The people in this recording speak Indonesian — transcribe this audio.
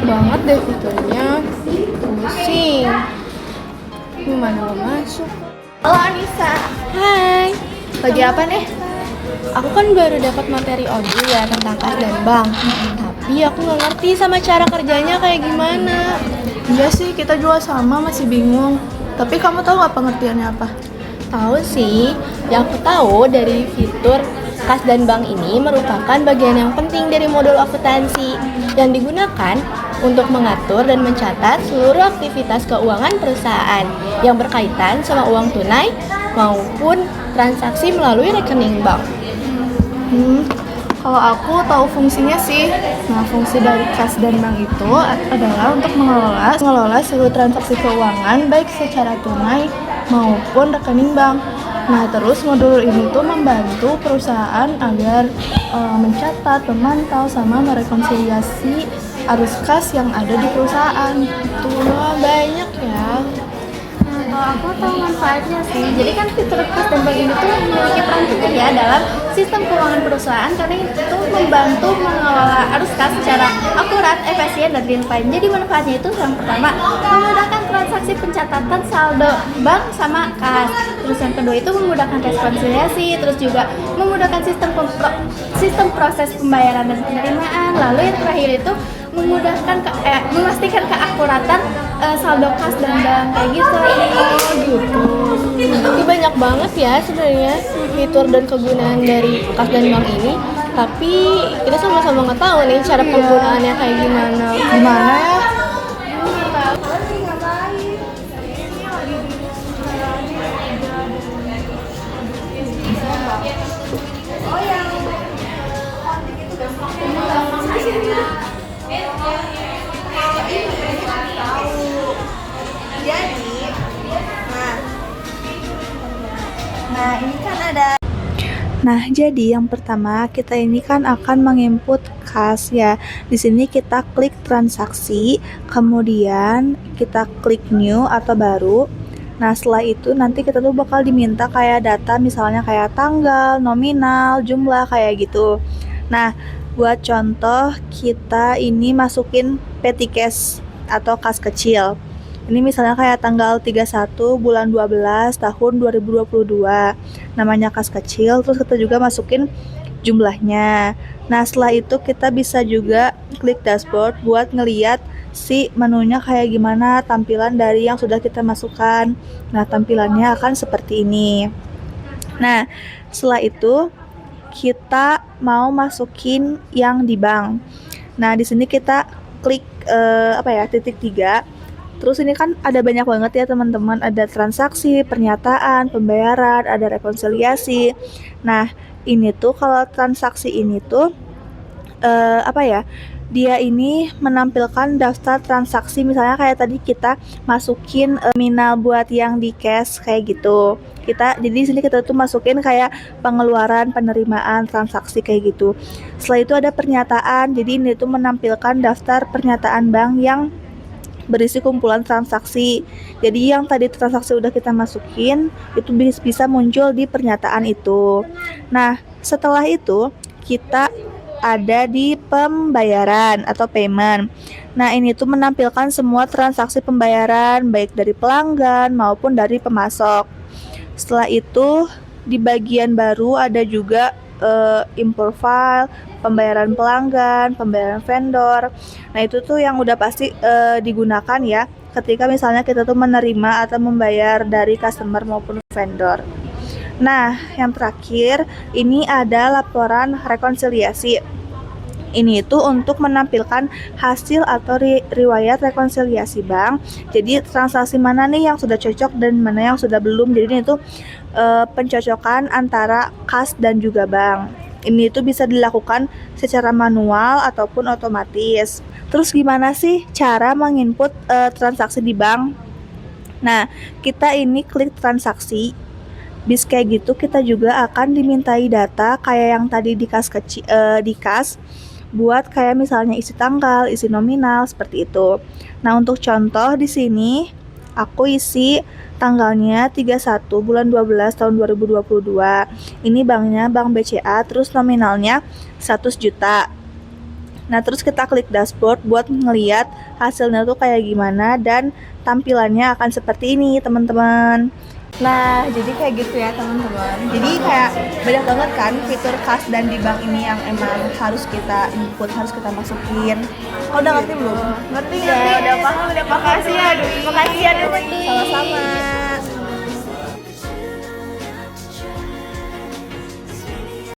banget deh fiturnya. Pusing. Gimana mau masuk? Halo Anissa, Hai. lagi apa nih? Aku kan baru dapat materi audio ya tentang kas dan bank. Tapi aku nggak ngerti sama cara kerjanya kayak gimana. Iya sih, kita juga sama masih bingung. Tapi kamu tahu nggak pengertiannya apa? Tahu sih, yang aku tahu dari fitur kas dan bank ini merupakan bagian yang penting dari modul akuntansi yang digunakan untuk mengatur dan mencatat seluruh aktivitas keuangan perusahaan yang berkaitan sama uang tunai maupun transaksi melalui rekening bank. Kalau aku tahu fungsinya sih. Nah, fungsi dari kas dan bank itu adalah untuk mengelola seluruh transaksi keuangan baik secara tunai maupun rekening bank. Nah, terus modul ini tuh membantu perusahaan agar mencatat, memantau, sama merekonsiliasi arus kas yang ada di perusahaan. Gitu. Wah, banyak ya. Kalau aku tahu manfaatnya sih, jadi kan fitur kas dan bank ini tuh memiliki peran penting ya dalam sistem keuangan perusahaan karena itu membantu mengelola arus kas secara akurat, efisien, dan real time. Jadi manfaatnya itu yang pertama memudahkan transaksi pencatatan saldo bank sama kas. Terus yang kedua itu memudahkan rekonsiliasi, terus juga memudahkan sistem proses pembayaran dan penerimaan. Lalu yang terakhir itu memudahkan memastikan keakuratan saldo kas dan bank kayak gitu. Jadi banyak banget ya sebenarnya fitur dan kegunaan dari kas dan bank ini. Tapi kita sama-sama nggak tahu nih cara penggunaannya kayak gimana. Gimana ya? Nah, jadi yang pertama kita ini kan akan menginput kas ya. Di sini kita klik transaksi, kemudian kita klik new atau baru. Nah, setelah itu nanti kita tuh bakal diminta kayak data misalnya kayak tanggal, nominal, jumlah kayak gitu. Nah, buat contoh kita ini masukin petty cash atau kas kecil. Ini misalnya kayak tanggal 31 bulan 12 tahun 2022. Namanya kas kecil, terus kita juga masukin jumlahnya. Nah, setelah itu kita bisa juga klik dashboard buat ngeliat si menunya kayak gimana tampilan dari yang sudah kita masukkan. Nah, tampilannya akan seperti ini. Nah, setelah itu kita mau masukin yang di bank. Nah, di sini kita klik titik 3. Terus ini kan ada banyak banget ya teman-teman, ada transaksi, pernyataan, pembayaran, ada rekonsiliasi. Nah, ini tuh kalau transaksi ini tuh dia ini menampilkan daftar transaksi, misalnya kayak tadi kita masukin nominal buat yang di cash kayak gitu. Jadi di sini kita tuh masukin kayak pengeluaran, penerimaan, transaksi kayak gitu. Setelah itu ada pernyataan. Jadi ini tuh menampilkan daftar pernyataan bank yang berisi kumpulan transaksi. Jadi yang tadi transaksi udah kita masukin itu bisa muncul di pernyataan itu. Nah, setelah itu kita ada di pembayaran atau payment. Nah, ini tuh menampilkan semua transaksi pembayaran baik dari pelanggan maupun dari pemasok. Setelah itu di bagian baru ada juga import file, pembayaran pelanggan, pembayaran vendor. Nah, itu tuh yang udah pasti digunakan ya ketika misalnya kita tuh menerima atau membayar dari customer maupun vendor. Nah, yang terakhir ini ada laporan rekonsiliasi. Ini itu untuk menampilkan hasil atau riwayat rekonsiliasi bank. Jadi transaksi mana nih yang sudah cocok dan mana yang sudah belum. Jadi ini tuh pencocokan antara kas dan juga bank. Ini tuh bisa dilakukan secara manual ataupun otomatis. Terus gimana sih cara menginput transaksi di bank? Nah, kita ini klik transaksi. Bis kayak gitu kita juga akan dimintai data kayak yang tadi di kas buat kayak misalnya isi tanggal, isi nominal seperti itu. Nah, untuk contoh di sini aku isi tanggalnya 31 bulan 12 tahun 2022. Ini banknya Bank BCA, terus nominalnya 100 juta. Nah, terus kita klik dashboard buat ngeliat hasilnya tuh kayak gimana dan tampilannya akan seperti ini, teman-teman. Nah, jadi kayak gitu ya, teman-teman. Jadi kayak banyak banget kan fitur kas dan di bank ini yang emang harus kita input, harus kita masukin. Kau udah ngerti belum? Ngerti ya, udah paham, udah makasih ya, Dwi. Makasih ya, Dwi. Sama-sama.